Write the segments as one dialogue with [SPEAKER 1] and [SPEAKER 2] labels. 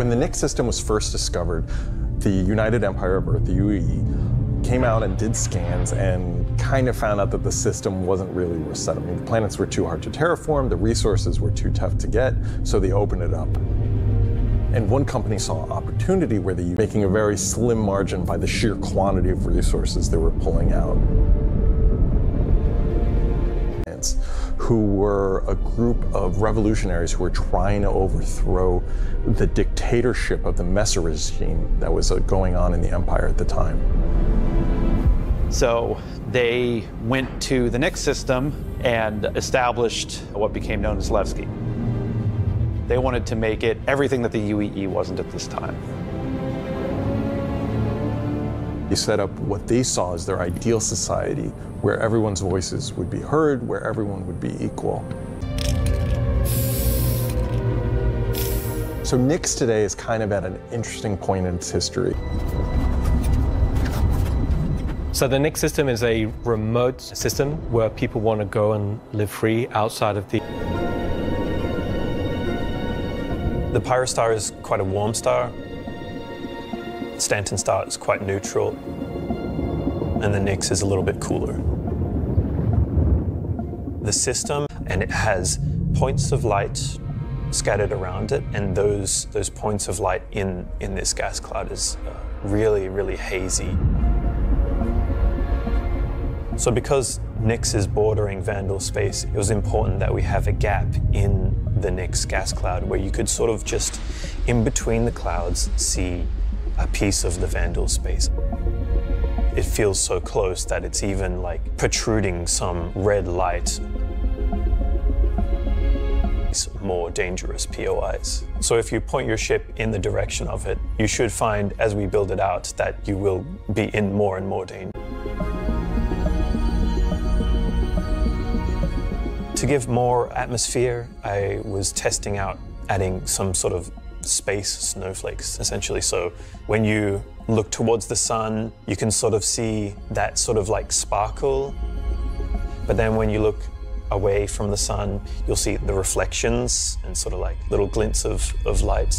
[SPEAKER 1] When the Nyx system was first discovered, the United Empire of Earth, the UEE, came out and did scans and kind of found out that the system wasn't really worth settling. The planets were too hard to terraform, the resources were too tough to get, so they opened it up. And one company saw an opportunity where they were making a very slim margin by the sheer quantity of resources they were pulling out. Who were a group of revolutionaries who were trying to overthrow the dictatorship of the Messer regime that was going on in the empire at the time.
[SPEAKER 2] So they went to the Nyx system and established what became known as Levski. They wanted to make it everything that the UEE wasn't at this time.
[SPEAKER 1] They set up what they saw as their ideal society, where everyone's voices would be heard, where everyone would be equal. So Nyx today is kind of at an interesting point in its history.
[SPEAKER 3] So the Nyx system is a remote system where people want to go and live free outside of the...
[SPEAKER 4] The Pyrostar is quite a warm star. Stanton star is quite neutral. And the Nyx is a little bit cooler. The system, and it has points of light scattered around it, and those points of light in this gas cloud is really, really hazy. So because Nyx is bordering Vanduul space, it was important that we have a gap in the Nyx gas cloud where you could sort of just, in between the clouds, see a piece of the Vanduul space. It feels so close that it's even like protruding some red light. More dangerous POIs. So if you point your ship in the direction of it, you should find, as we build it out, that you will be in more and more danger. To give more atmosphere, I was testing out adding some sort of space snowflakes, essentially. So when you look towards the sun, you can sort of see that sort of like sparkle. But then when you look away from the sun, you'll see the reflections and sort of like little glints of light.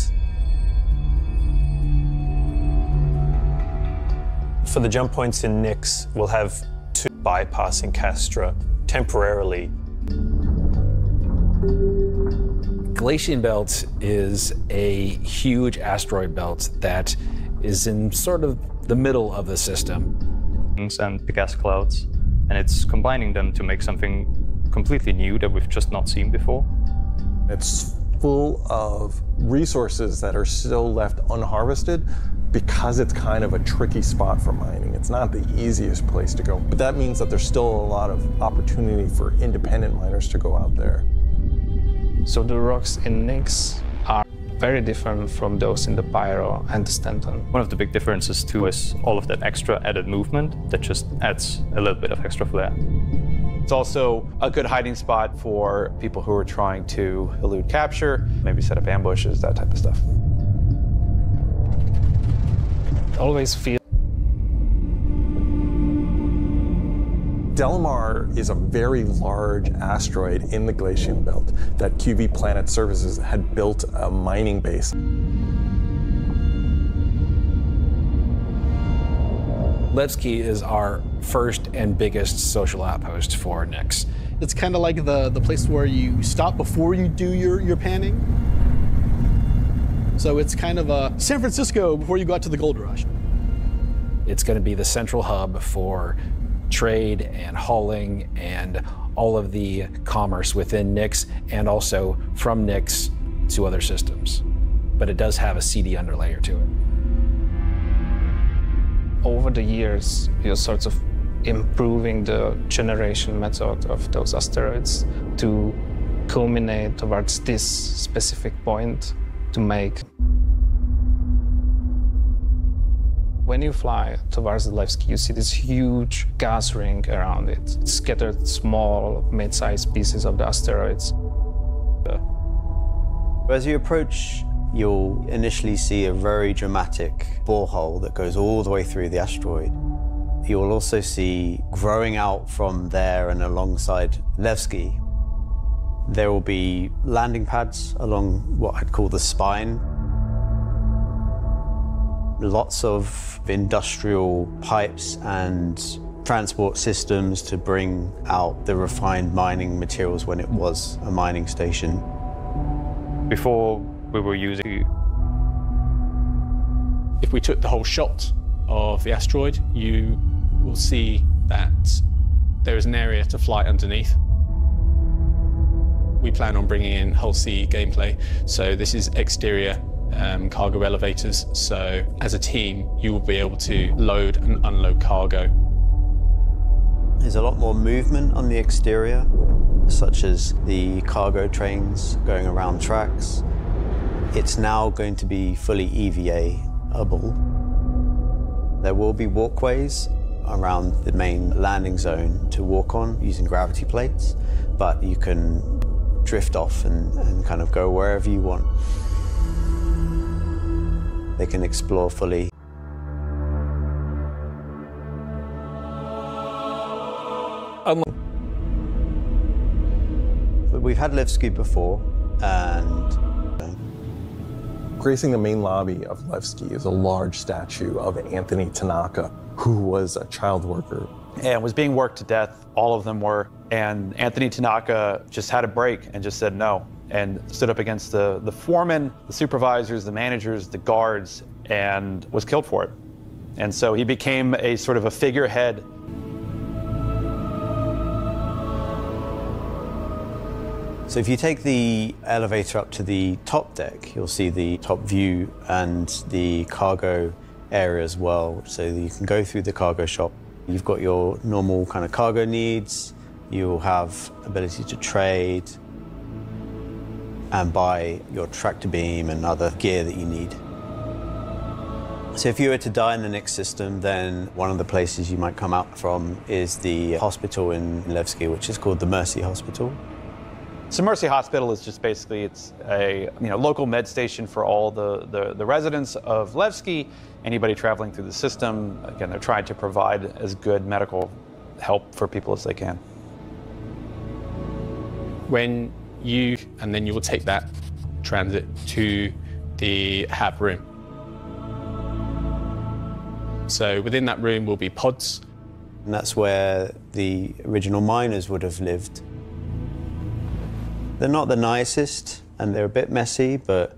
[SPEAKER 4] For the jump points in Nyx, we'll have two bypassing Castra temporarily.
[SPEAKER 5] Glacian belt is a huge asteroid belt that is in sort of the middle of the system.
[SPEAKER 6] And the gas clouds, and it's combining them to make something completely new that we've just not seen before.
[SPEAKER 1] It's full of resources that are still left unharvested because it's kind of a tricky spot for mining. It's not the easiest place to go, but that means that there's still a lot of opportunity for independent miners to go out there.
[SPEAKER 7] So the rocks in Nyx are very different from those in the Pyro and the Stanton.
[SPEAKER 6] One of the big differences too is all of that extra added movement that just adds a little bit of extra flair.
[SPEAKER 2] It's also a good hiding spot for people who are trying to elude capture, maybe set up ambushes, that type of stuff.
[SPEAKER 7] Always feel
[SPEAKER 1] Delamar is a very large asteroid in the Glacian belt that QV Planet Services had built a mining base.
[SPEAKER 5] Levski is our first and biggest social outpost for Nyx.
[SPEAKER 8] It's kind of like the place where you stop before you do your panning. So it's kind of a San Francisco before you go out to the gold rush.
[SPEAKER 5] It's going to be the central hub for trade and hauling and all of the commerce within Nyx and also from Nyx to other systems. But it does have a CD underlayer to it.
[SPEAKER 7] over the years, you're sort of improving the generation method of those asteroids to culminate towards this specific point to make. When you fly towards the Levski, you see this huge gas ring around it, scattered small, mid-sized pieces of the asteroids.
[SPEAKER 9] As you approach, you'll initially see a very dramatic borehole that goes all the way through the asteroid. You'll also see, growing out from there and alongside Levski, there will be landing pads along what I'd call the spine. lots of industrial pipes and transport systems to bring out the refined mining materials when it was a mining station.
[SPEAKER 6] Before we were using...
[SPEAKER 10] If we took the whole shot of the asteroid, you will see that there is an area to fly underneath. We plan on bringing in hull C gameplay, so this is exterior cargo elevators, so as a team you will be able to load and unload cargo.
[SPEAKER 9] There's a lot more movement on the exterior, such as the cargo trains going around tracks. It's now going to be fully EVA-able. There will be walkways around the main landing zone to walk on using gravity plates, but you can drift off and kind of go wherever you want. They can explore fully. We've had Levski before, and
[SPEAKER 1] gracing the main lobby of Levski is a large statue of Anthony Tanaka, who was a child worker.
[SPEAKER 2] And was being worked to death, all of them were. And Anthony Tanaka just had a break and just said no, and stood up against the foremen, the supervisors, the managers, the guards, and was killed for it. And so he became a sort of a figurehead.
[SPEAKER 9] So if you take the elevator up to the top deck, you'll see the top view and the cargo area as well. So you can go through the cargo shop. You've got your normal kind of cargo needs. You'll have ability to trade and buy your tractor beam and other gear that you need. So if you were to die in the Nyx system, then one of the places you might come out from is the hospital in Levski, which is called the Mercy Hospital.
[SPEAKER 2] So Mercy Hospital is just basically, it's a local med station for all the residents of Levski, anybody traveling through the system. Again, they're trying to provide as good medical help for people as they can.
[SPEAKER 10] And then you will take that transit to the HAB room. So within that room will be pods.
[SPEAKER 9] And that's where the original miners would have lived. They're not the nicest, and they're a bit messy, but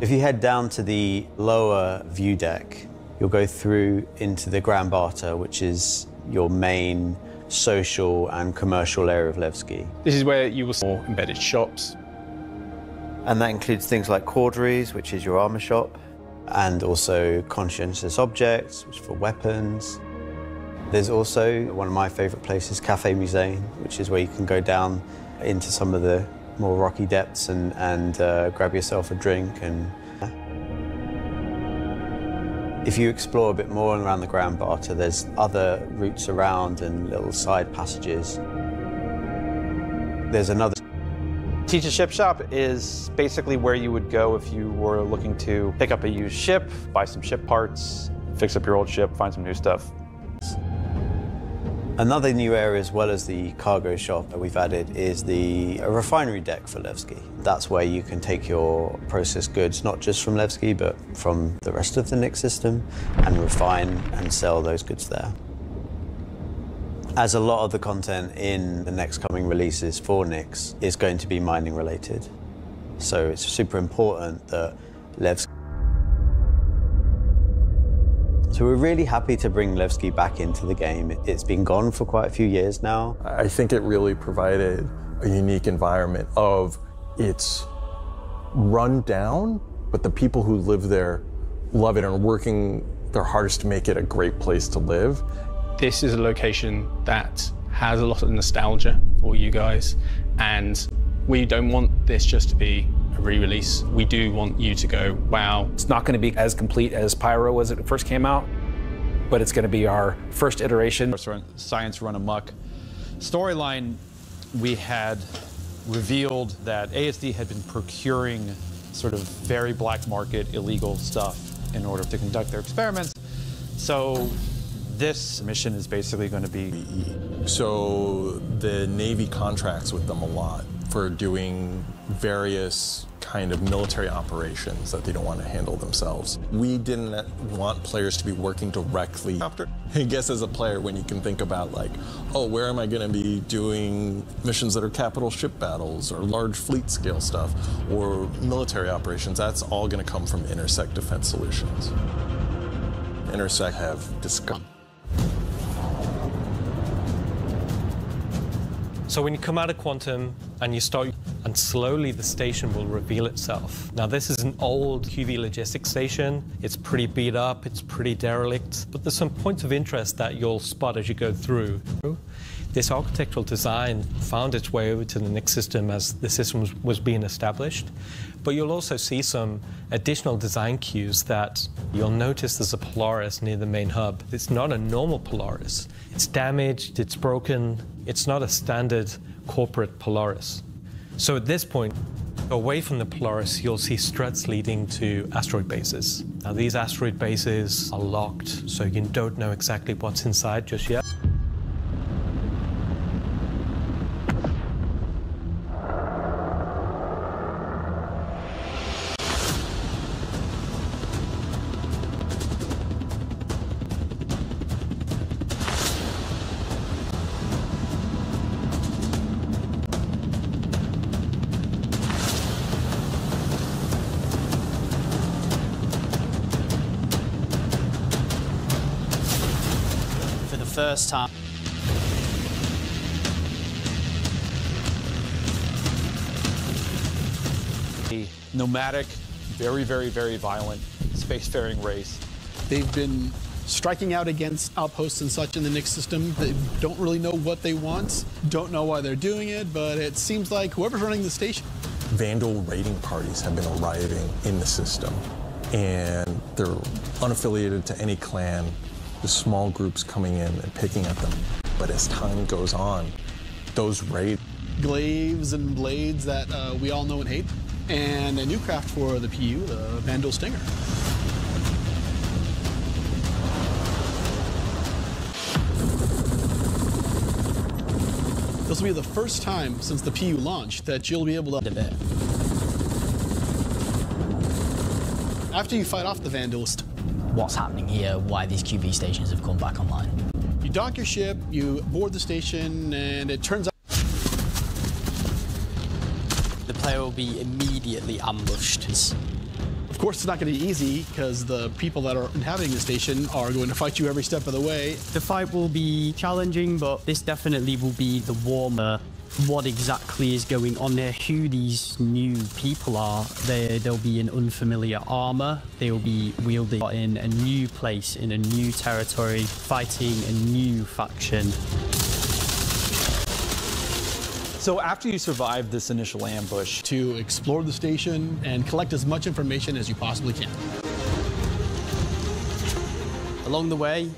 [SPEAKER 9] if you head down to the lower view deck, you'll go through into the Grand Barter, which is your main social and commercial area of Levski.
[SPEAKER 10] This is where you will see more embedded shops.
[SPEAKER 9] And that includes things like Corderies, which is your armor shop, and also conscientious objects, which is for weapons. There's also one of my favorite places, Café Musée, which is where you can go down into some of the more rocky depths and grab yourself a drink. And if you explore a bit more around the Grand Barter, there's other routes around and little side passages. There's another.
[SPEAKER 2] Teach a Ship Shop is basically where you would go if you were looking to pick up a used ship, buy some ship parts, fix up your old ship, find some new stuff.
[SPEAKER 9] Another new area, as well as the cargo shop that we've added, is the refinery deck for Levski. That's where you can take your processed goods, not just from Levski, but from the rest of the Nyx system, and refine and sell those goods there. As a lot of the content in the next coming releases for Nyx is going to be mining related. So it's super important that Levski. So we're really happy to bring Levski back into the game. It's been gone for quite a few years now.
[SPEAKER 1] I think it really provided a unique environment of it's run down, but the people who live there love it and are working their hardest to make it a great place to live.
[SPEAKER 10] This is a location that has a lot of nostalgia for you guys, and we don't want this just to be a re-release. We do want you to go, wow.
[SPEAKER 5] It's not going to be as complete as Pyro was when it first came out, but it's going to be our first iteration.
[SPEAKER 2] Science run amok. Storyline, we had revealed that ASD had been procuring sort of very black market illegal stuff in order to conduct their experiments. So This mission is basically going to be...
[SPEAKER 1] So the Navy contracts with them a lot for doing various kind of military operations that they don't want to handle themselves. We didn't want players to be working directly after. I guess as a player, when you can think about like, oh, where am I going to be doing missions that are capital ship battles or large fleet scale stuff or military operations, that's all going to come from Intersect Defense Solutions. Intersect have discovered.
[SPEAKER 3] So when you come out of Quantum and you start, and slowly the station will reveal itself. Now this is an old QV logistics station. It's pretty beat up, it's pretty derelict, but there's some points of interest that you'll spot as you go through. This architectural design found its way over to the Nyx system as the system was being established. But you'll also see some additional design cues that you'll notice there's a Polaris near the main hub. It's not a normal Polaris. It's damaged, it's broken. It's not a standard corporate Polaris. So at this point, away from the Polaris, you'll see struts leading to asteroid bases. Now these asteroid bases are locked, so you don't know exactly what's inside just yet.
[SPEAKER 11] First time.
[SPEAKER 2] A nomadic, very, very, very violent spacefaring race.
[SPEAKER 8] They've been striking out against outposts and such in the Nyx system. They don't really know what they want, don't know why they're doing it, but it seems like whoever's running the station.
[SPEAKER 1] Vanduul raiding parties have been arriving in the system, and they're unaffiliated to any clan. The small groups coming in and picking at them. But as time goes on, those raids...
[SPEAKER 8] Glaives and blades that we all know and hate, and a new craft for the PU, the Vanduul Stinger. This will be the first time since the PU launched that you'll be able to... After you fight off the Vanduul...
[SPEAKER 11] What's happening here, why these QV stations have come back online.
[SPEAKER 8] You dock your ship, you board the station, and it turns out
[SPEAKER 11] the player will be immediately ambushed.
[SPEAKER 8] Of course, it's not going to be easy because the people that are inhabiting the station are going to fight you every step of the way.
[SPEAKER 12] The fight will be challenging, but this definitely will be the warmer. What exactly is going on there, who these new people are. They'll be in unfamiliar armor, they'll be wielding in a new place, in a new territory, fighting a new faction.
[SPEAKER 2] So after you survive this initial ambush,
[SPEAKER 8] to explore the station and collect as much information as you possibly can.
[SPEAKER 12] Along the way,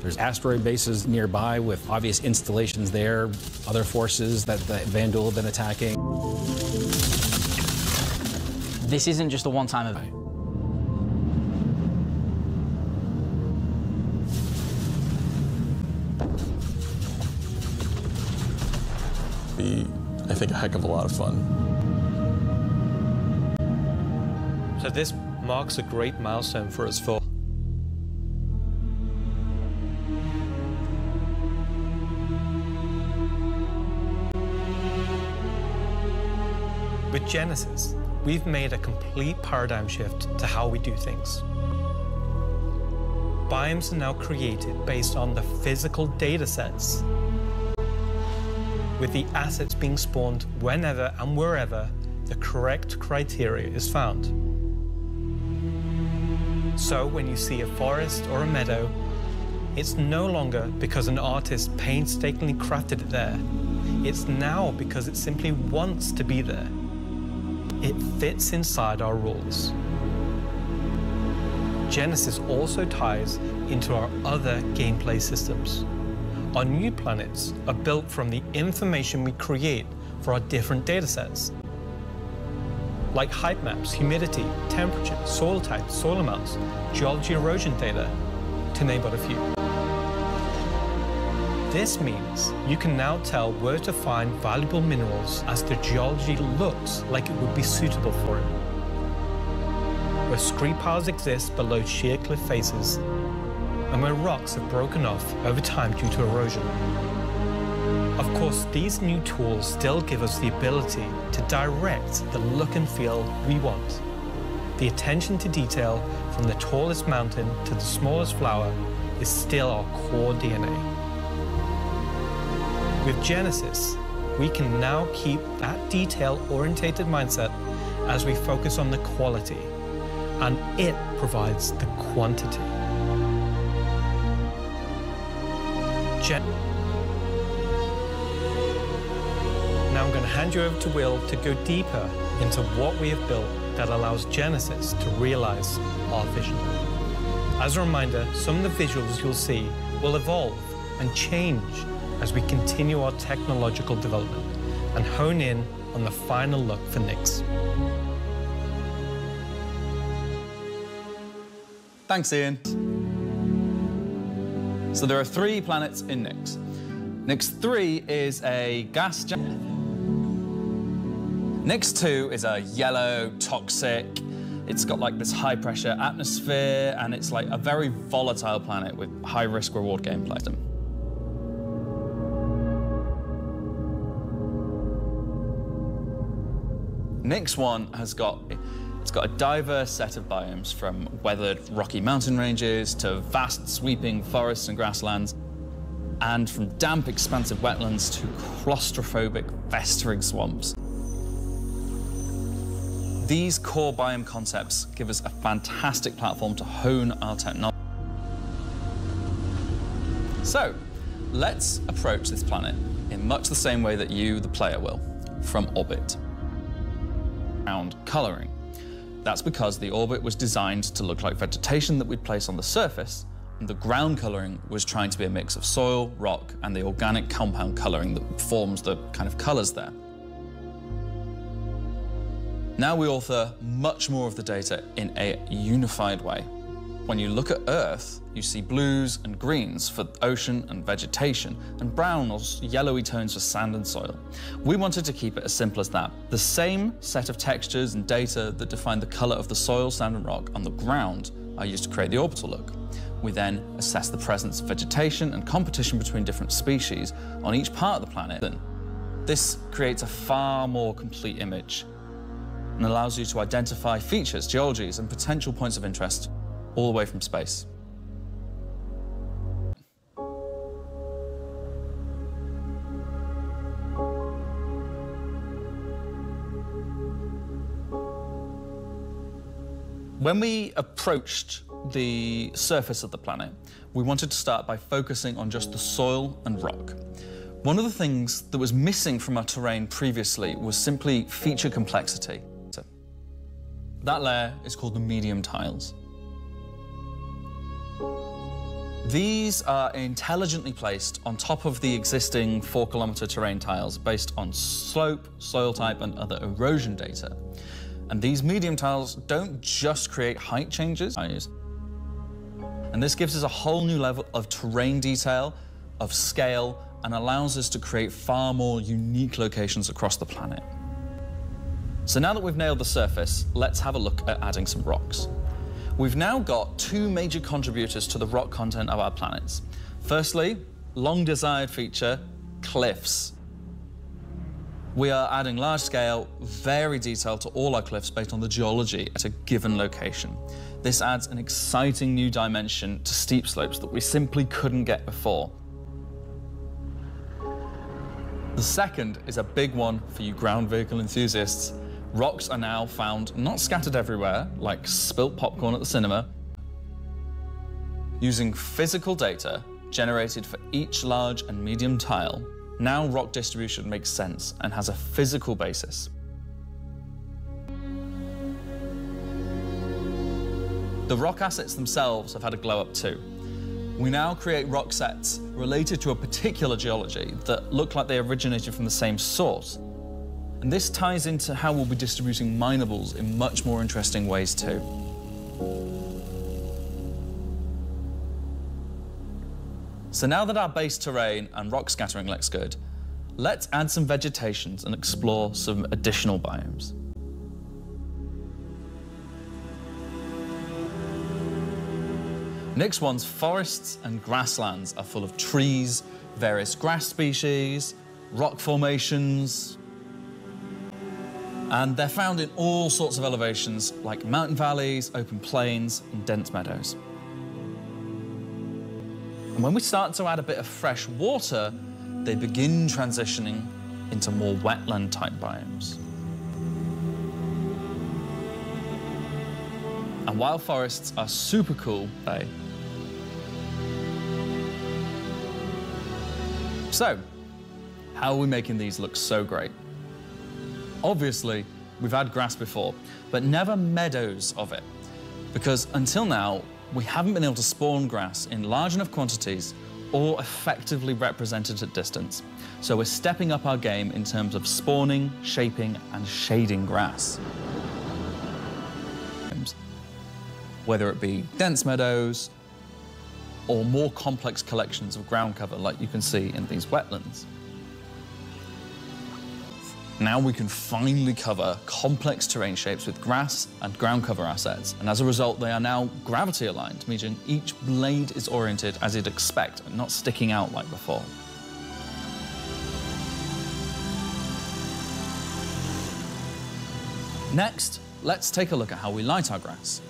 [SPEAKER 5] there's asteroid bases nearby with obvious installations there, other forces that the Vanduul have been attacking.
[SPEAKER 11] This isn't just a one-time event.
[SPEAKER 1] Be, I think, a heck of a lot of fun.
[SPEAKER 3] So this marks a great milestone for us for With Genesis, we've made a complete paradigm shift to how we do things. Biomes are now created based on the physical data sets, with the assets being spawned whenever and wherever the correct criteria is found. So when you see a forest or a meadow, it's no longer because an artist painstakingly crafted it there. It's now because it simply wants to be there. It fits inside our rules. Genesis also ties into our other gameplay systems. Our new planets are built from the information we create for our different datasets, like height maps, humidity, temperature, soil type, soil amounts, geology erosion data, to name but a few. This means you can now tell where to find valuable minerals as the geology looks like it would be suitable for it. Where scree piles exist below sheer cliff faces, and where rocks have broken off over time due to erosion. Of course, these new tools still give us the ability to direct the look and feel we want. The attention to detail from the tallest mountain to the smallest flower is still our core DNA. With Genesis, we can now keep that detail-orientated mindset as we focus on the quality, and it provides the quantity. Now I'm going to hand you over to Will to go deeper into what we have built that allows Genesis to realize our vision. As a reminder, some of the visuals you'll see will evolve and change as we continue our technological development and hone in on the final look for Nyx.
[SPEAKER 13] Thanks, Ian. So there are 3 planets in Nyx. Nyx 3 is a gas giant. Nyx 2 is a yellow, toxic, it's got like this high pressure atmosphere, and it's like a very volatile planet with high risk reward gameplay. Nyx 1 has got a diverse set of biomes, from weathered rocky mountain ranges to vast sweeping forests and grasslands, and from damp expansive wetlands to claustrophobic festering swamps. These core biome concepts give us a fantastic platform to hone our technology. So, let's approach this planet in much the same way that you, the player, will, from orbit. Ground coloring. That's because the orbit was designed to look like vegetation that we'd place on the surface, and the ground coloring was trying to be a mix of soil, rock, and the organic compound coloring that forms the kind of colors there. Now we author much more of the data in a unified way. When you look at Earth, you see blues and greens for ocean and vegetation, and brown or yellowy tones for sand and soil. We wanted to keep it as simple as that. The same set of textures and data that define the color of the soil, sand, and rock on the ground are used to create the orbital look. We then assess the presence of vegetation and competition between different species on each part of the planet. This creates a far more complete image and allows you to identify features, geologies, and potential points of interest all the way from space. When we approached the surface of the planet, we wanted to start by focusing on just the soil and rock. One of the things that was missing from our terrain previously was simply feature complexity. That layer is called the medium tiles. These are intelligently placed on top of the existing 4-kilometer terrain tiles based on slope, soil type, and other erosion data. And these medium tiles don't just create height changes, and this gives us a whole new level of terrain detail, of scale, and allows us to create far more unique locations across the planet. So now that we've nailed the surface, let's have a look at adding some rocks. We've now got 2 major contributors to the rock content of our planets. Firstly, long-desired feature, cliffs. We are adding large-scale, very detailed to all our cliffs based on the geology at a given location. This adds an exciting new dimension to steep slopes that we simply couldn't get before. The second is a big one for you ground vehicle enthusiasts. Rocks are now found not scattered everywhere, like spilt popcorn at the cinema. Using physical data generated for each large and medium tile, now rock distribution makes sense and has a physical basis. The rock assets themselves have had a glow up too. We now create rock sets related to a particular geology that look like they originated from the same source. And this ties into how we'll be distributing minables in much more interesting ways too. So now that our base terrain and rock scattering looks good, let's add some vegetations and explore some additional biomes. Nyx 1's forests and grasslands are full of trees, various grass species, rock formations, and they're found in all sorts of elevations like mountain valleys, open plains, and dense meadows. And when we start to add a bit of fresh water, they begin transitioning into more wetland-type biomes. And while forests are super cool, So, how are we making these look so great? Obviously, we've had grass before, but never meadows of it. Because until now, we haven't been able to spawn grass in large enough quantities or effectively represented at distance. So we're stepping up our game in terms of spawning, shaping, and shading grass. Whether it be dense meadows or more complex collections of ground cover like you can see in these wetlands. Now we can finally cover complex terrain shapes with grass and ground cover assets, and as a result they are now gravity aligned, meaning each blade is oriented as you'd expect and not sticking out like before. Next, let's take a look at how we light our grass.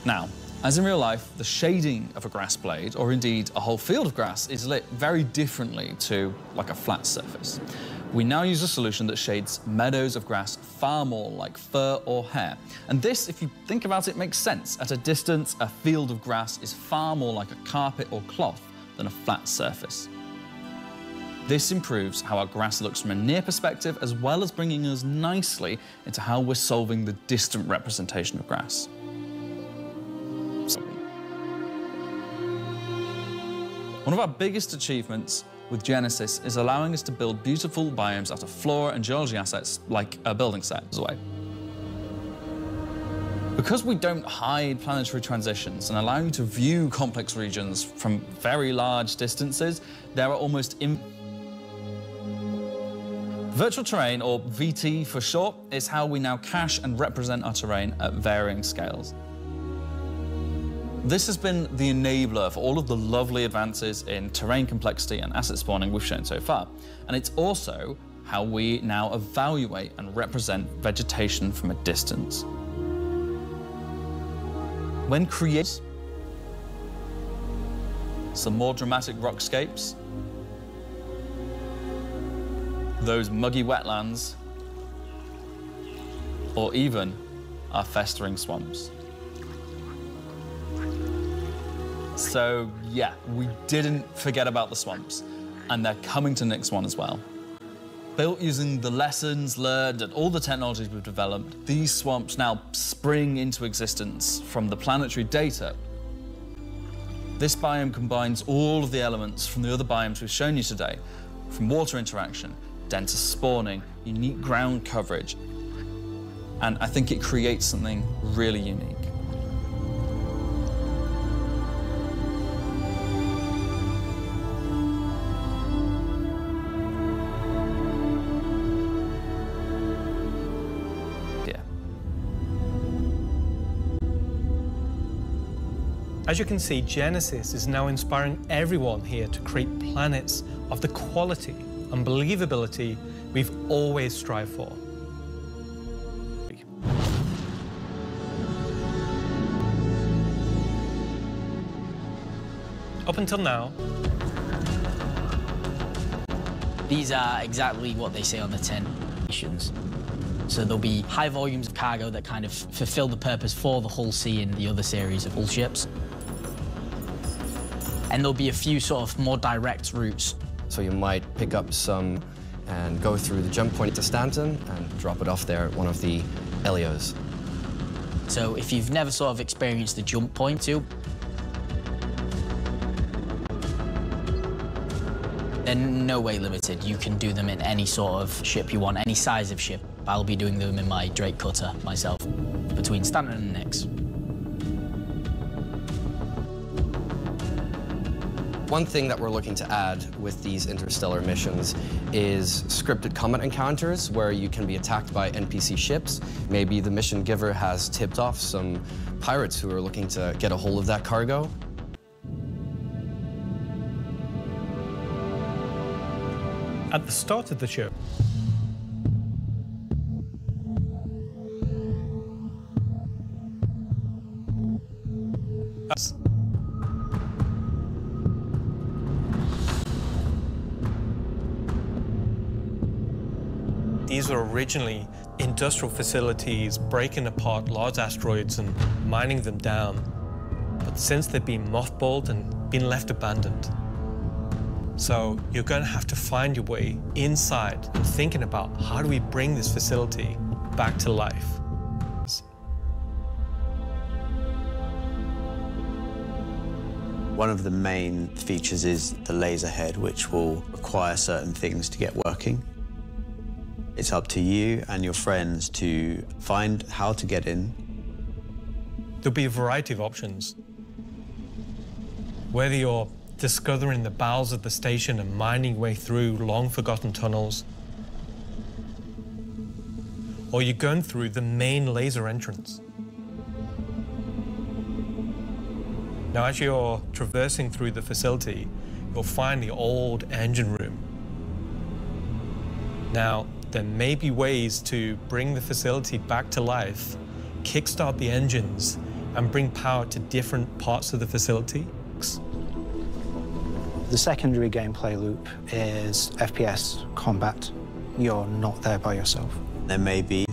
[SPEAKER 13] Now, as in real life, the shading of a grass blade, or indeed a whole field of grass, is lit very differently to like a flat surface. We now use a solution that shades meadows of grass far more like fur or hair. And this, if you think about it, makes sense. At a distance, a field of grass is far more like a carpet or cloth than a flat surface. This improves how our grass looks from a near perspective, as well as bringing us nicely into how we're solving the distant representation of grass. One of our biggest achievements with Genesis is allowing us to build beautiful biomes out of flora and geology assets like a building set as well. Because we don't hide planetary transitions and allow you to view complex regions from very large distances, there are almost Virtual terrain, or VT for short, is how we now cache and represent our terrain at varying scales. This has been the enabler for all of the lovely advances in terrain complexity and asset spawning we've shown so far. And it's also how we now evaluate and represent vegetation from a distance. When creating some more dramatic rockscapes, those muggy wetlands, or even our festering swamps. So yeah, we didn't forget about the swamps, and they're coming to Nyx 1 as well. Built using the lessons learned and all the technologies we've developed, these swamps now spring into existence from the planetary data. This biome combines all of the elements from the other biomes we've shown you today, from water interaction, denser spawning, unique ground coverage, and I think it creates something really unique.
[SPEAKER 3] As you can see, Genesis is now inspiring everyone here to create planets of the quality and believability we've always strived for. Up until now,
[SPEAKER 11] these are exactly what they say on the tin. So there'll be high volumes of cargo that kind of fulfill the purpose for the Hull C and the other series of Hull ships. And there'll be a few sort of more direct routes.
[SPEAKER 14] So you might pick up some and go through the jump point to Stanton and drop it off there at one of the LEOs.
[SPEAKER 11] So if you've never sort of experienced the jump point too, they're no way limited. You can do them in any sort of ship you want, any size of ship. I'll be doing them in my Drake cutter myself, between Stanton and Nyx.
[SPEAKER 14] One thing that we're looking to add with these interstellar missions is scripted combat encounters where you can be attacked by NPC ships. Maybe the mission giver has tipped off some pirates who are looking to get a hold of that cargo.
[SPEAKER 3] At the start of the show, these were originally industrial facilities breaking apart large asteroids and mining them down. But since they've been mothballed and been left abandoned, so you're going to have to find your way inside and thinking about how do we bring this facility back to life.
[SPEAKER 9] One of the main features is the laser head, which will require certain things to get working. It's up to you and your friends to find how to get in.
[SPEAKER 3] There'll be a variety of options. Whether you're discovering the bowels of the station and mining your way through long-forgotten tunnels, or you're going through the main laser entrance. Now, as you're traversing through the facility, you'll find the old engine room. Now, there may be ways to bring the facility back to life, kickstart the engines, and bring power to different parts of the facility.
[SPEAKER 15] The secondary gameplay loop is FPS combat. You're not there by yourself.
[SPEAKER 9] There may be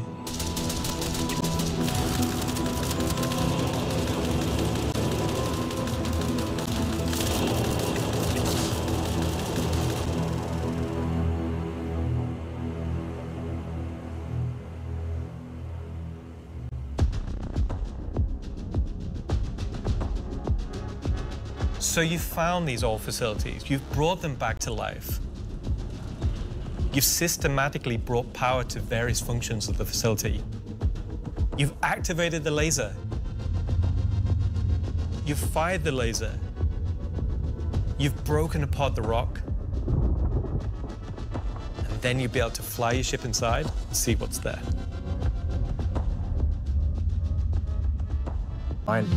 [SPEAKER 3] So you've found these old facilities, you've brought them back to life. You've systematically brought power to various functions of the facility. You've activated the laser. You've fired the laser. You've broken apart the rock. And then you'll be able to fly your ship inside and see what's there.
[SPEAKER 16] Fine.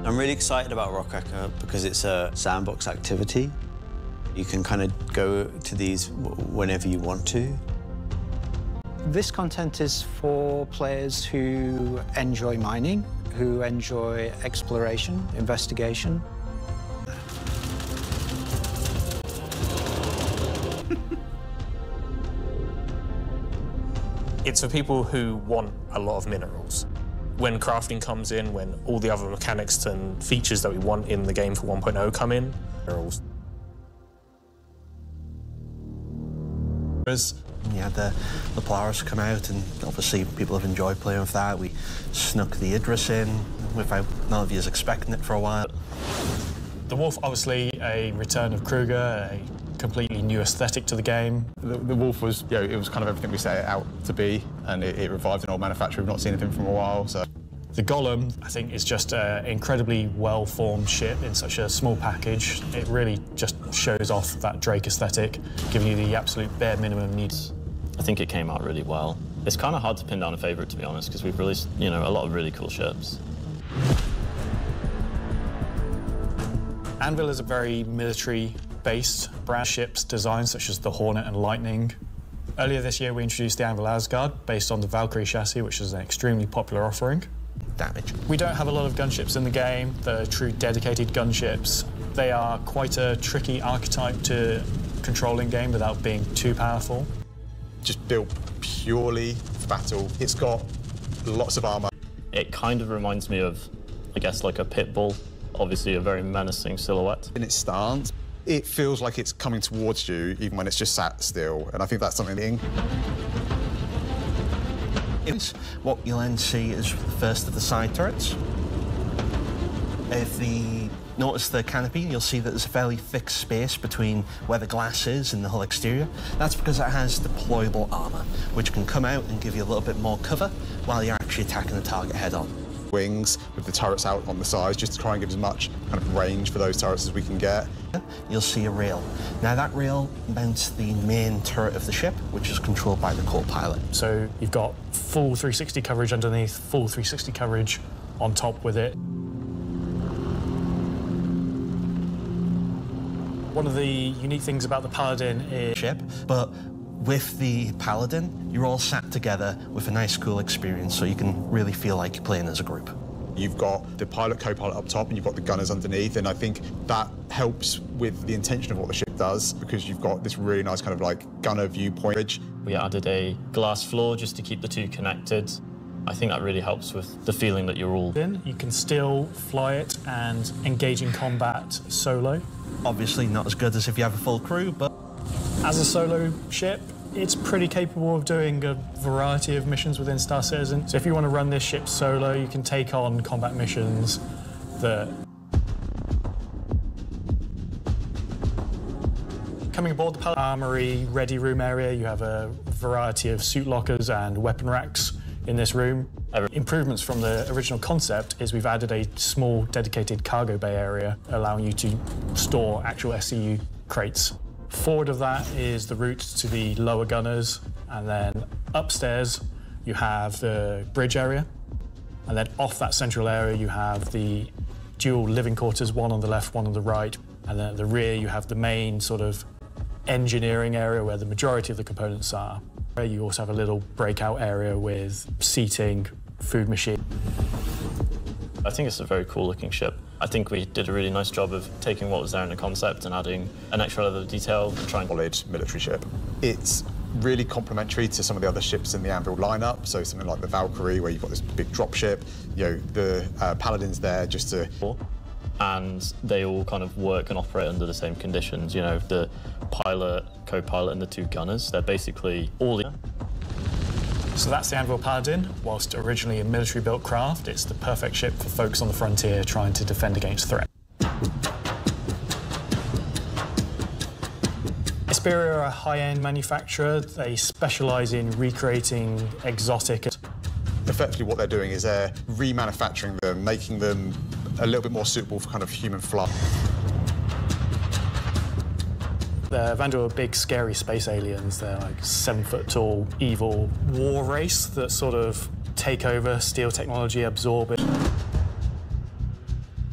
[SPEAKER 9] I'm really excited about Rockwrecker because it's a sandbox activity. You can kind of go to these whenever you want to.
[SPEAKER 15] This content is for players who enjoy mining, who enjoy exploration, investigation.
[SPEAKER 17] It's for people who want a lot of minerals. When crafting comes in, when all the other mechanics and features that we want in the game for 1.0 come in, minerals.
[SPEAKER 18] You had the Polaris come out, and obviously people have enjoyed playing with that. We snuck the Idris in without none of you expecting it for a while.
[SPEAKER 17] The Wolf, obviously a return of Kruger, a completely new aesthetic to the game.
[SPEAKER 19] The Wolf was, you know, it was kind of everything we set it out to be, and it revived an old manufacturer. We've not seen anything from a while, so.
[SPEAKER 17] The Golem, I think, is just an incredibly well-formed ship in such a small package. It really just shows off that Drake aesthetic, giving you the absolute bare minimum needs.
[SPEAKER 20] I think it came out really well. It's kind of hard to pin down a favourite, to be honest, because we've released, you know, a lot of really cool ships.
[SPEAKER 17] Anvil is a very military-based brand ships designed, such as the Hornet and Lightning. Earlier this year, we introduced the Anvil Asgard, based on the Valkyrie chassis, which is an extremely popular offering.
[SPEAKER 18] Damage.
[SPEAKER 17] We don't have a lot of gunships in the game. They're true dedicated gunships. They are quite a tricky archetype to control in game without being too powerful.
[SPEAKER 19] Just built purely for battle. It's got lots of armour.
[SPEAKER 20] It kind of reminds me of, I guess, like a pit bull. Obviously a very menacing silhouette.
[SPEAKER 19] In its stance, it feels like it's coming towards you even when it's just sat still, and I think that's something.
[SPEAKER 18] What you'll then see is the first of the side turrets. If the notice the canopy, you'll see that there's a fairly thick space between where the glass is and the whole exterior. That's because it has deployable armor, which can come out and give you a little bit more cover while you're actually attacking the target head-on.
[SPEAKER 19] Wings with the turrets out on the sides, just to try and give as much kind of range for those turrets as we can get.
[SPEAKER 18] You'll see a rail. Now that rail mounts the main turret of the ship, which is controlled by the co-pilot.
[SPEAKER 17] So you've got full 360 coverage underneath, full 360 coverage on top with it. One of the unique things about the Paladin is
[SPEAKER 18] ship, but with the Paladin, you're all sat together with a nice, cool experience, so you can really feel like you're playing as a group.
[SPEAKER 19] You've got the pilot, co-pilot up top, and you've got the gunners underneath, and I think that helps with the intention of what the ship does, because you've got this really nice kind of like gunner viewpoint.
[SPEAKER 20] We added a glass floor just to keep the two connected. I think that really helps with the feeling that you're all
[SPEAKER 17] in. You can still fly it and engage in combat solo.
[SPEAKER 18] Obviously not as good as if you have a full crew, but
[SPEAKER 17] as a solo ship, it's pretty capable of doing a variety of missions within Star Citizen. So if you want to run this ship solo, you can take on combat missions that... Coming aboard the Paladin Armory Ready Room area, you have a variety of suit lockers and weapon racks in this room. Improvements from the original concept is we've added a small dedicated cargo bay area, allowing you to store actual SCU crates. Forward of that is the route to the lower gunners, and then upstairs you have the bridge area, and then off that central area you have the dual living quarters, one on the left, one on the right, and then at the rear you have the main sort of engineering area where the majority of the components are. You also have a little breakout area with seating, food machine.
[SPEAKER 20] I think it's a very cool looking ship. I think we did a really nice job of taking what was there in the concept and adding an extra level of detail and trying to
[SPEAKER 19] solid military ship. It's really complementary to some of the other ships in the Anvil lineup, so something like the Valkyrie, where you've got this big dropship, you know, the Paladin's there just to...
[SPEAKER 20] And they all kind of work and operate under the same conditions, you know, the pilot, co-pilot and the two gunners, they're basically all...
[SPEAKER 17] So that's the Anvil Paladin. Whilst originally a military-built craft, it's the perfect ship for folks on the frontier trying to defend against threat. Xperia are a high-end manufacturer. They specialise in recreating exotic...
[SPEAKER 19] Effectively what they're doing is they're remanufacturing them, making them a little bit more suitable for kind of human flight.
[SPEAKER 17] The Vanduul are big, scary space aliens. They're like 7-foot-tall, evil war race that sort of take over, steal technology, absorb it.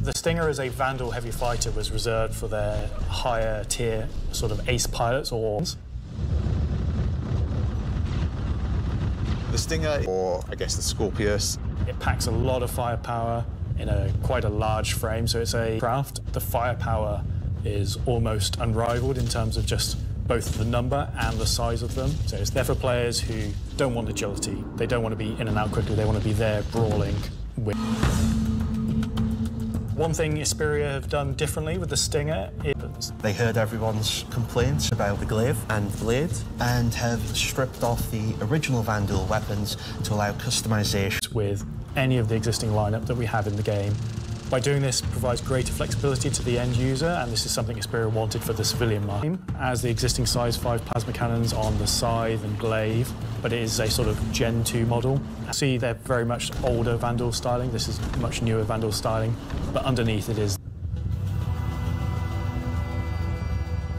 [SPEAKER 17] The Stinger as a Vanduul heavy fighter was reserved for their higher tier sort of ace pilots or...
[SPEAKER 19] The Stinger, or I guess the Scorpius.
[SPEAKER 17] It packs a lot of firepower in quite a large frame, so it's a craft. The firepower is almost unrivaled in terms of just both the number and the size of them. So it's there for players who don't want agility. They don't want to be in and out quickly. They want to be there brawling with... One thing Xperia have done differently with the Stinger is...
[SPEAKER 18] They heard everyone's complaints about the glaive and blade and have stripped off the original Vanduul weapons to allow customization
[SPEAKER 17] with any of the existing lineup that we have in the game. By doing this, it provides greater flexibility to the end user, and this is something Xperia wanted for the civilian market. As the existing size 5 plasma cannons on the Scythe and Glaive, but it is a sort of Gen 2 model. See, they're very much older Vanduul styling. This is much newer Vanduul styling, but underneath it is...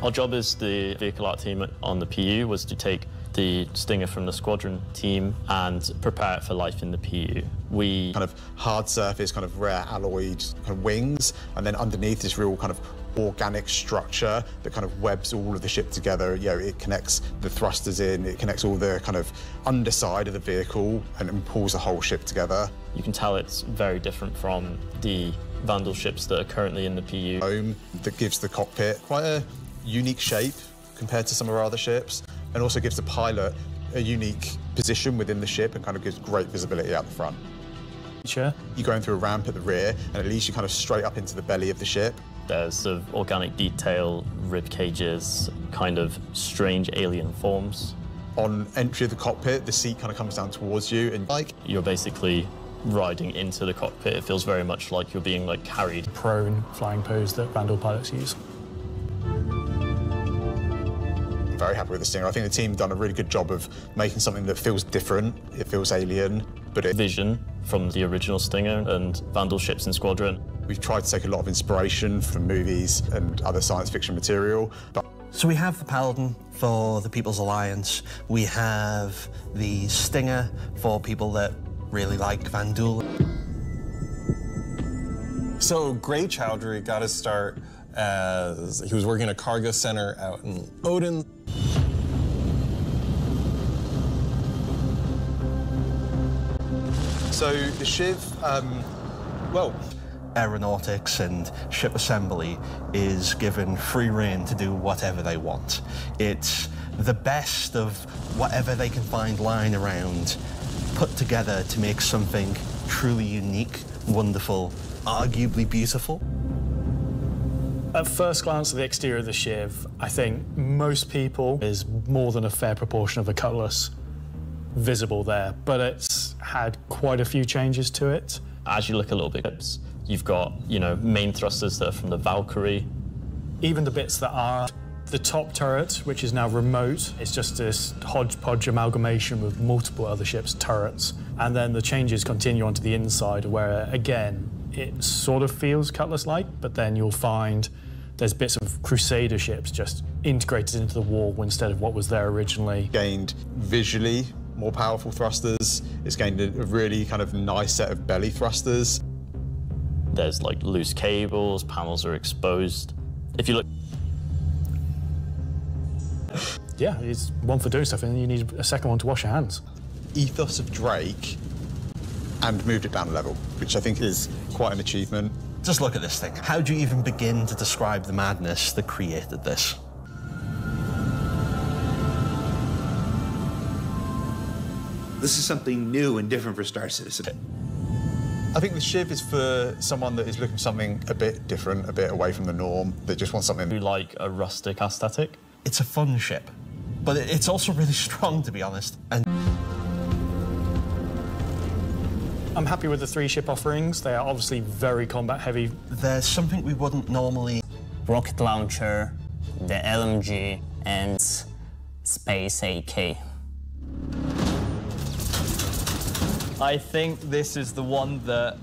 [SPEAKER 20] Our job as the vehicle art team on the PU was to take the Stinger from the squadron team and prepare it for life in the PU. We
[SPEAKER 19] kind of hard surface, kind of rare alloyed kind of wings, and then underneath this real kind of organic structure that kind of webs all of the ship together. You know, it connects the thrusters in, it connects all the kind of underside of the vehicle and pulls the whole ship together.
[SPEAKER 20] You can tell it's very different from the Vanduul ships that are currently in the PU.
[SPEAKER 19] That gives the cockpit quite a unique shape compared to some of our other ships, and also gives the pilot a unique position within the ship and kind of gives great visibility out the front.
[SPEAKER 17] Sure.
[SPEAKER 19] You're going through a ramp at the rear, and it leads you kind of straight up into the belly of the ship.
[SPEAKER 20] There's sort of organic detail, rib cages, kind of strange alien forms.
[SPEAKER 19] On entry of the cockpit, the seat kind of comes down towards you, and
[SPEAKER 20] you're basically riding into the cockpit. It feels very much like you're being like carried.
[SPEAKER 17] Prone flying pose that Vanduul pilots use.
[SPEAKER 19] I'm very happy with the Stinger. I think the team done a really good job of making something that feels different. It feels alien, but it...
[SPEAKER 20] Vision from the original Stinger and Vanduul ships in Squadron.
[SPEAKER 19] We've tried to take a lot of inspiration from movies and other science fiction material. But
[SPEAKER 18] so we have the Paladin for the People's Alliance. We have the Stinger for people that really like Vanduul.
[SPEAKER 16] So Gray Chowdhury got his start as he was working at a cargo center out in Odin.
[SPEAKER 19] So the Shiv, well,
[SPEAKER 18] aeronautics and ship assembly is given free rein to do whatever they want. It's the best of whatever they can find lying around, put together to make something truly unique, wonderful, arguably beautiful.
[SPEAKER 17] At first glance at the exterior of the Shiv, I think most people is more than a fair proportion of the Cutlass visible there, but it's had quite a few changes to it.
[SPEAKER 20] As you look a little bit, you've got, you know, main thrusters that are from the Valkyrie.
[SPEAKER 17] Even the bits that are the top turret, which is now remote, it's just this hodgepodge amalgamation with multiple other ships' turrets. And then the changes continue onto the inside where, again, it sort of feels Cutlass-like, but then you'll find there's bits of Crusader ships just integrated into the wall instead of what was there originally.
[SPEAKER 19] Gained visually more powerful thrusters. It's gained a really kind of nice set of belly thrusters.
[SPEAKER 20] There's like loose cables, panels are exposed. If you look...
[SPEAKER 17] Yeah, it's one for doing stuff and then you need a second one to wash your hands.
[SPEAKER 19] Ethos of Drake and moved it down a level, which I think is quite an achievement.
[SPEAKER 18] Just look at this thing. How do you even begin to describe the madness that created this?
[SPEAKER 21] This is something new and different for Star Citizen.
[SPEAKER 19] I think the Shiv is for someone that is looking for something a bit different, a bit away from the norm, that just wants something...
[SPEAKER 20] You like a rustic aesthetic?
[SPEAKER 18] It's a fun ship, but it's also really strong, to be honest. And
[SPEAKER 17] I'm happy with the 3 ship offerings. They are obviously very combat heavy.
[SPEAKER 18] There's something we wouldn't normally...
[SPEAKER 22] Rocket launcher, the LMG, and Space AK.
[SPEAKER 13] I think this is the one that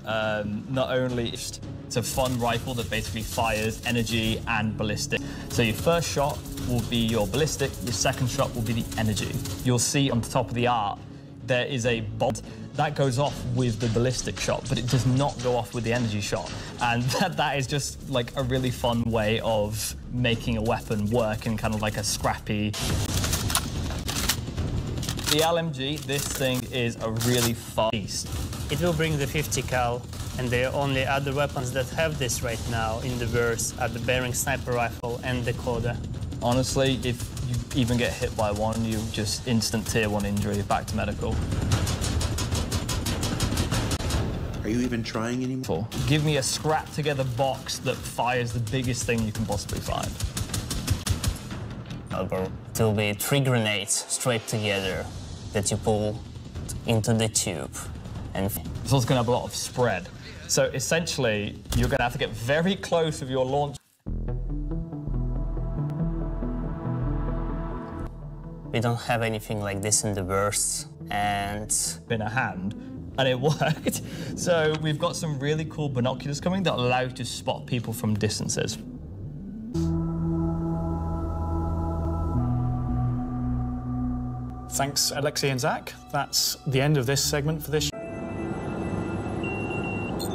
[SPEAKER 13] not only it's a fun rifle that basically fires energy and ballistic. So your first shot will be your ballistic, your second shot will be the energy. You'll see on the top of the art there is a bomb that goes off with the ballistic shot, but it does not go off with the energy shot. And that is just like a really fun way of making a weapon work in kind of like a scrappy... The LMG, this thing is a really fun beast.
[SPEAKER 23] It will bring the 50 cal, and the only other weapons that have this right now in the verse are the Bearing Sniper Rifle and the Coda.
[SPEAKER 13] Honestly, if you even get hit by one, you just instant tier 1 injury, back to medical.
[SPEAKER 21] Are you even trying anymore?
[SPEAKER 13] Give me a scrap-together box that fires the biggest thing you can possibly find.
[SPEAKER 22] It will be 3 grenades straight together that you pull into the tube. And
[SPEAKER 13] so it's going to have a lot of spread. So essentially, you're going to have to get very close with your launch.
[SPEAKER 22] we don't have anything like this in the verse, and...
[SPEAKER 13] in a hand. And it worked. So we've got some really cool binoculars coming that allow you to spot people from distances.
[SPEAKER 17] Thanks, Levski and Zach. That's the end of this segment for this.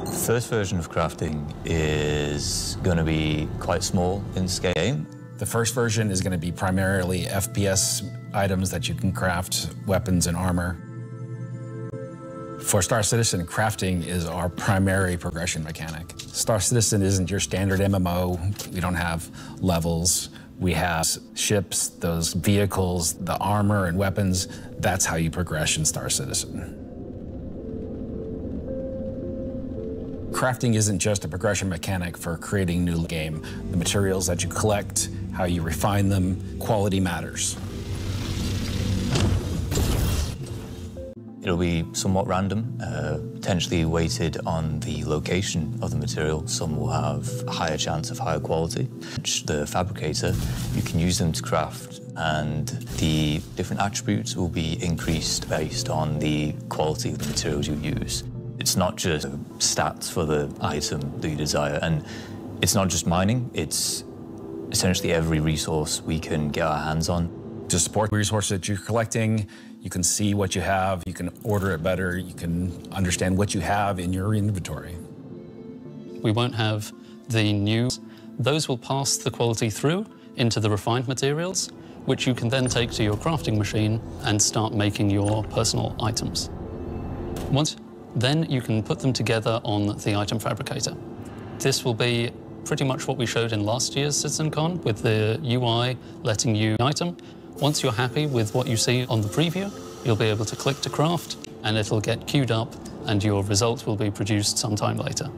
[SPEAKER 24] The first version of crafting is going to be quite small in scale.
[SPEAKER 5] The first version is going to be primarily FPS items that you can craft, weapons and armor. For Star Citizen, crafting is our primary progression mechanic. Star Citizen isn't your standard MMO. We don't have levels. We have ships, those vehicles, the armor and weapons. That's how you progress in Star Citizen. Crafting isn't just a progression mechanic for creating new game. The materials that you collect, how you refine them, quality matters.
[SPEAKER 24] It'll be somewhat random, potentially weighted on the location of the material. Some will have a higher chance of higher quality. The fabricator, you can use them to craft, and the different attributes will be increased based on the quality of the materials you use. It's not just stats for the item that you desire, and it's not just mining, it's essentially every resource we can get our hands on.
[SPEAKER 5] To support the resources that you're collecting, you can see what you have, you can order it better, you can understand what you have in your inventory.
[SPEAKER 4] We won't have the new. Those will pass the quality through into the refined materials, which you can then take to your crafting machine and start making your personal items. Then you can put them together on the item fabricator. This will be pretty much what we showed in last year's CitizenCon, with the UI letting you item. Once you're happy with what you see on the preview, you'll be able to click to craft, and it'll get queued up, and your result will be produced sometime later.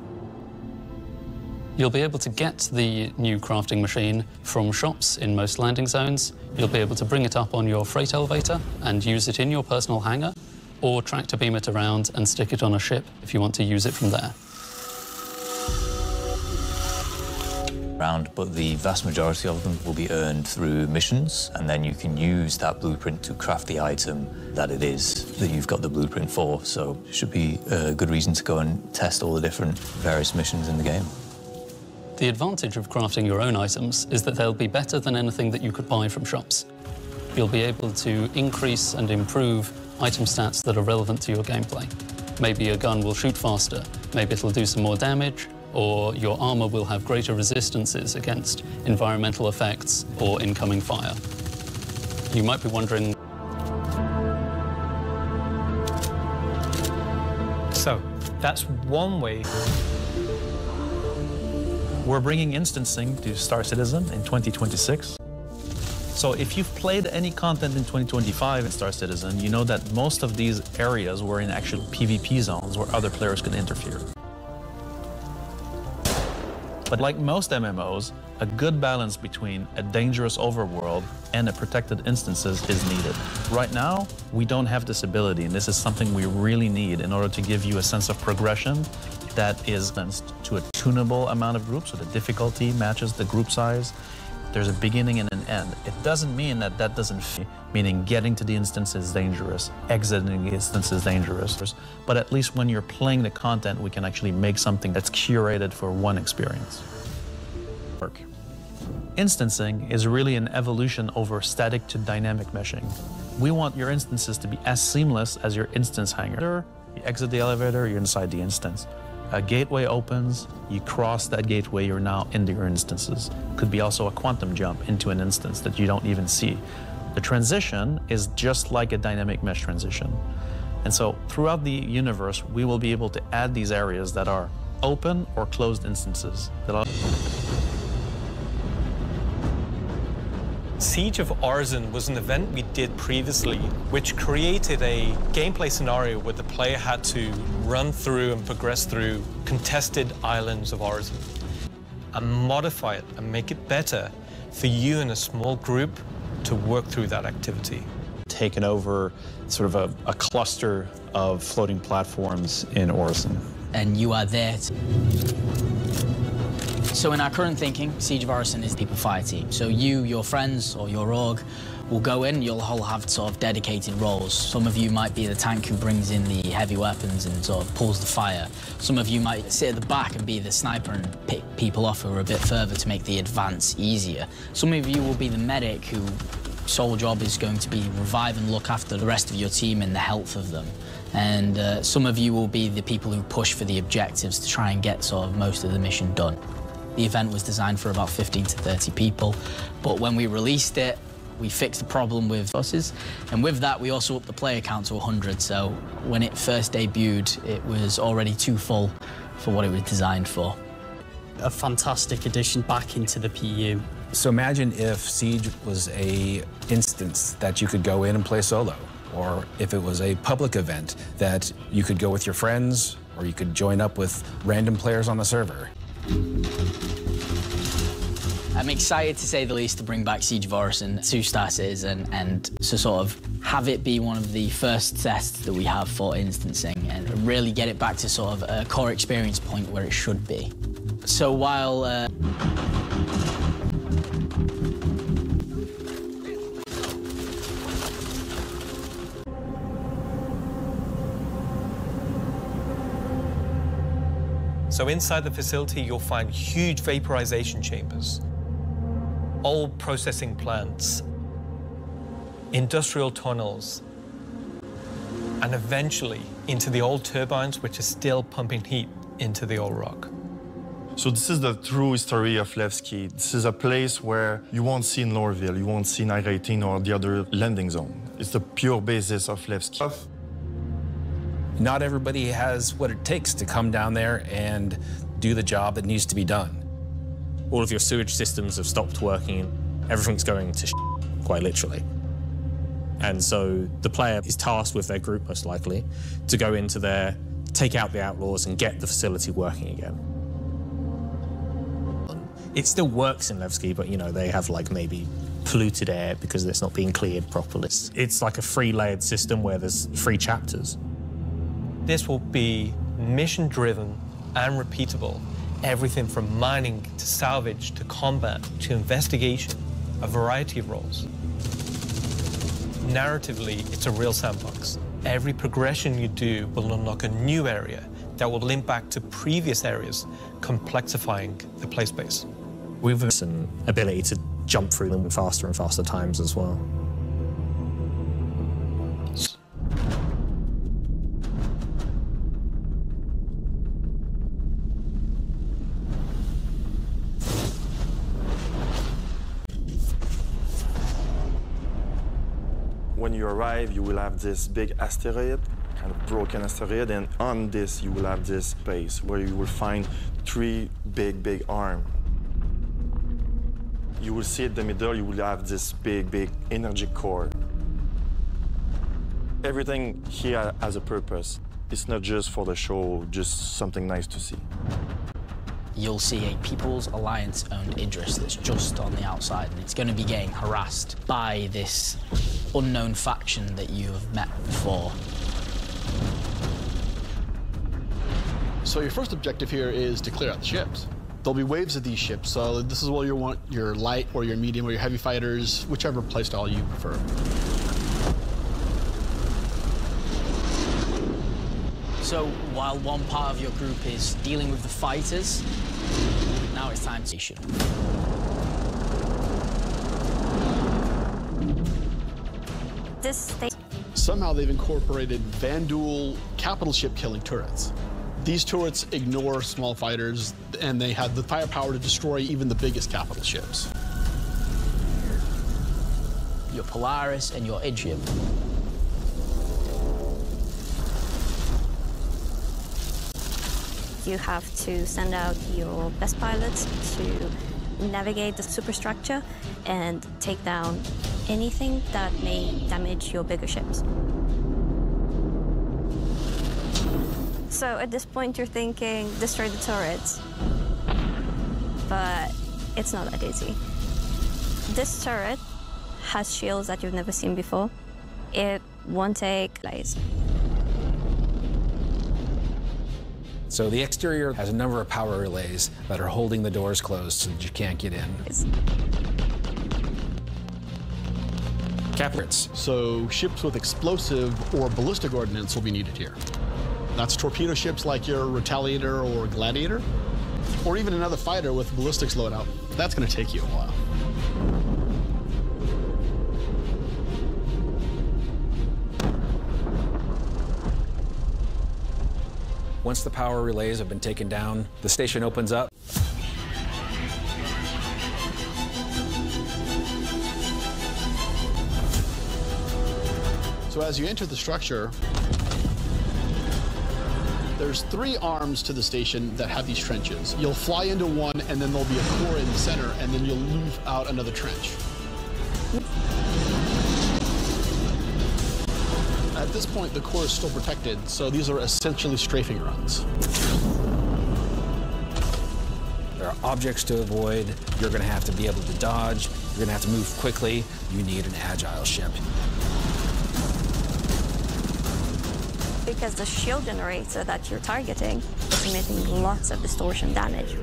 [SPEAKER 4] You'll be able to get the new crafting machine from shops in most landing zones. You'll be able to bring it up on your freight elevator and use it in your personal hangar, or tractor beam it around and stick it on a ship if you want to use it from there.
[SPEAKER 24] But the vast majority of them will be earned through missions, and then you can use that blueprint to craft the item that it is that you've got the blueprint for. So it should be a good reason to go and test all the different various missions in the game.
[SPEAKER 4] The advantage of crafting your own items is that they'll be better than anything that you could buy from shops. You'll be able to increase and improve item stats that are relevant to your gameplay. Maybe a gun will shoot faster, maybe it'll do some more damage, or your armor will have greater resistances against environmental effects or incoming fire. You might be wondering...
[SPEAKER 3] So, that's one way.
[SPEAKER 17] We're bringing instancing to Star Citizen in 2026. So if you've played any content in 2025 in Star Citizen, you know that most of these areas were in actual PvP zones where other players could interfere. But like most MMOs, a good balance between a dangerous overworld and a protected instances is needed. Right now, we don't have this ability, and this is something we really need in order to give you a sense of progression that is to a tunable amount of groups, so the difficulty matches the group size. There's a beginning and an end. It doesn't mean that that doesn't fit, meaning getting to the instance is dangerous, exiting the instance is dangerous, but at least when you're playing the content, we can actually make something that's curated for one experience. Instancing is really an evolution over static to dynamic meshing. We want your instances to be as seamless as your instance hangar. You exit the elevator, you're inside the instance. A gateway opens, you cross that gateway, you're now into your instances. Could be also a quantum jump into an instance that you don't even see. The transition is just like a dynamic mesh transition. And so throughout the universe, we will be able to add these areas that are open or closed instances.
[SPEAKER 3] Siege of Arisen was an event we did previously, which created a gameplay scenario where the player had to run through and progress through contested islands of Arisen and modify it and make it better for you and a small group to work through that activity.
[SPEAKER 2] Taken over sort of a cluster of floating platforms in Arisen.
[SPEAKER 11] And you are there to... So in our current thinking, Siege of Arisen is a people fire team. So you, your friends, or your org will go in, you'll all have sort of dedicated roles. Some of you might be the tank who brings in the heavy weapons and sort of pulls the fire. Some of you might sit at the back and be the sniper and pick people off who are a bit further to make the advance easier. Some of you will be the medic whose sole job is going to be revive and look after the rest of your team and the health of them. And some of you will be the people who push for the objectives to try and get sort of most of the mission done. The event was designed for about 15 to 30 people, but when we released it, we fixed the problem with buses, and with that, we also upped the player count to 100, so when it first debuted, it was already too full for what it was designed for.
[SPEAKER 12] A fantastic addition back into the PU.
[SPEAKER 5] So imagine if Siege was a instance that you could go in and play solo, or if it was a public event that you could go with your friends, or you could join up with random players on the server.
[SPEAKER 11] I'm excited to say the least to bring back Siege of Orison to Star Citizen and to sort of have it be one of the first tests that we have for instancing and really get it back to sort of a core experience point where it should be. So while
[SPEAKER 3] So inside the facility, you'll find huge vaporization chambers, old processing plants, industrial tunnels, and eventually into the old turbines, which are still pumping heat into the old rock.
[SPEAKER 6] So this is the true history of Levski. This is a place where you won't see Norville, you won't see Night 18 or the other landing zone. It's the pure basis of Levski.
[SPEAKER 5] Not everybody has what it takes to come down there and do the job that needs to be done.
[SPEAKER 7] All of your sewage systems have stopped working. Everything's going to quite literally. And so the player is tasked with their group, most likely, to go into there, take out the outlaws, and get the facility working again. It still works in Levski, but, you know, they have, like, maybe polluted air because it's not being cleared properly. It's like a free-layered system where there's 3 chapters.
[SPEAKER 3] This will be mission-driven and repeatable. Everything from mining to salvage to combat to investigation, a variety of roles. Narratively, it's a real sandbox. Every progression you do will unlock a new area that will link back to previous areas, complexifying the play space.
[SPEAKER 7] We've an ability to jump through them faster and faster times as well.
[SPEAKER 6] When you arrive, you will have this big asteroid, kind of broken asteroid, and on this you will have this space where you will find 3 big arms. You will see at the middle, you will have this big energy core. Everything here has a purpose. It's not just for the show, just something nice to see.
[SPEAKER 11] You'll see a People's Alliance-owned Idris that's just on the outside, and it's going to be getting harassed by this unknown faction that you have met before.
[SPEAKER 8] So your first objective here is to clear out the ships. There'll be waves of these ships, so this is where you want your light or your medium or your heavy fighters, whichever playstyle you prefer.
[SPEAKER 11] So while one part of your group is dealing with the fighters, now it's time to shoot.
[SPEAKER 8] Somehow they've incorporated Vanduul capital ship killing turrets. These turrets ignore small fighters, and they have the firepower to destroy even the biggest capital ships.
[SPEAKER 11] Your Polaris and your Idrium.
[SPEAKER 10] You have to send out your best pilots to navigate the superstructure and take down anything that may damage your bigger ships. So at this point, you're thinking, destroy the turrets. But it's not that easy. This turret has shields that you've never seen before. It won't take laser.
[SPEAKER 5] So the exterior has a number of power relays that are holding the doors closed so that you can't get in. Captains.
[SPEAKER 8] So ships with explosive or ballistic ordnance will be needed here. That's torpedo ships like your Retaliator or Gladiator, or even another fighter with ballistics loadout. That's going to take you a while.
[SPEAKER 5] Once the power relays have been taken down, the station opens up.
[SPEAKER 8] So as you enter the structure, there's 3 arms to the station that have these trenches. You'll fly into one, and then there'll be a core in the center, and then you'll move out another trench. At this point, the core is still protected, so these are essentially strafing runs.
[SPEAKER 5] There are objects to avoid. You're going to have to be able to dodge. You're going to have to move quickly. You need an agile ship.
[SPEAKER 10] Because the shield generator that you're targeting is emitting lots of distortion damage.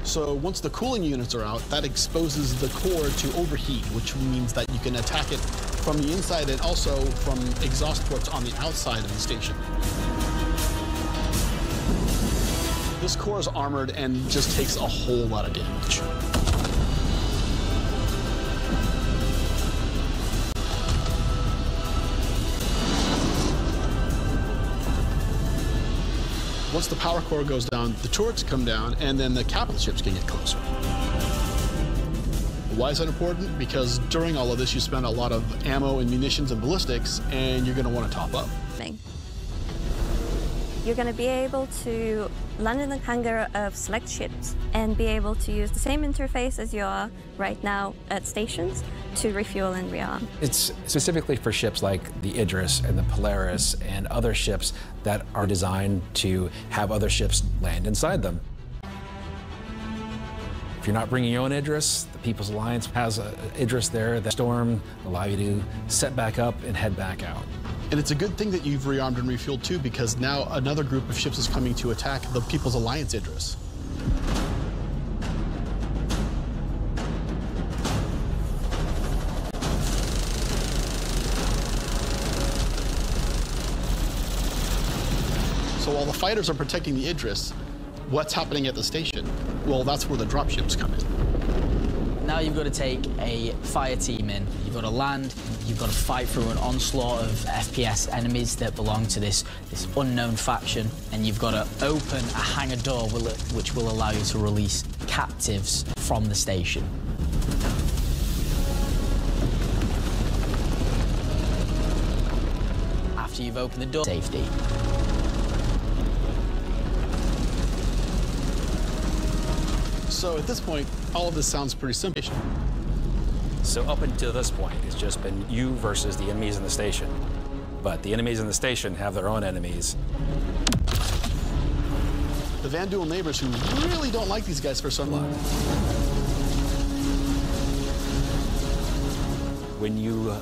[SPEAKER 8] So once the cooling units are out, that exposes the core to overheat, which means that you can attack it from the inside and also from exhaust ports on the outside of the station. This core is armored and just takes a whole lot of damage. Once the power core goes down, the turrets come down, and then the capital ships can get closer. Why is that important? Because during all of this, you spend a lot of ammo and munitions and ballistics, and you're going to want to top up.
[SPEAKER 10] You're going to be able to land in the hangar of select ships and be able to use the same interface as you are right now at stations to refuel and rearm.
[SPEAKER 5] It's specifically for ships like the Idris and the Polaris and other ships that are designed to have other ships land inside them. If you're not bringing your own Idris, the People's Alliance has an Idris there. The Storm allow you to set back up and head back out.
[SPEAKER 8] And it's a good thing that you've rearmed and refueled too, because now another group of ships is coming to attack the People's Alliance Idris. So while the fighters are protecting the Idris, what's happening at the station? Well, that's where the dropships come in.
[SPEAKER 11] Now you've got to take a fire team in. You've got to land, you've got to fight through an onslaught of FPS enemies that belong to this unknown faction, and you've got to open a hangar door which will allow you to release captives from the station. After you've opened the door, safety.
[SPEAKER 8] So at this point, all of this sounds pretty simple.
[SPEAKER 5] So up until this point, it's just been you versus the enemies in the station. But the enemies in the station have their own enemies.
[SPEAKER 8] The Vanduul neighbors who really don't like these guys for some reason.
[SPEAKER 5] When you...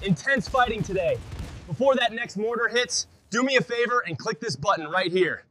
[SPEAKER 1] Intense fighting today. Before that next mortar hits, do me a favor and click this button right here.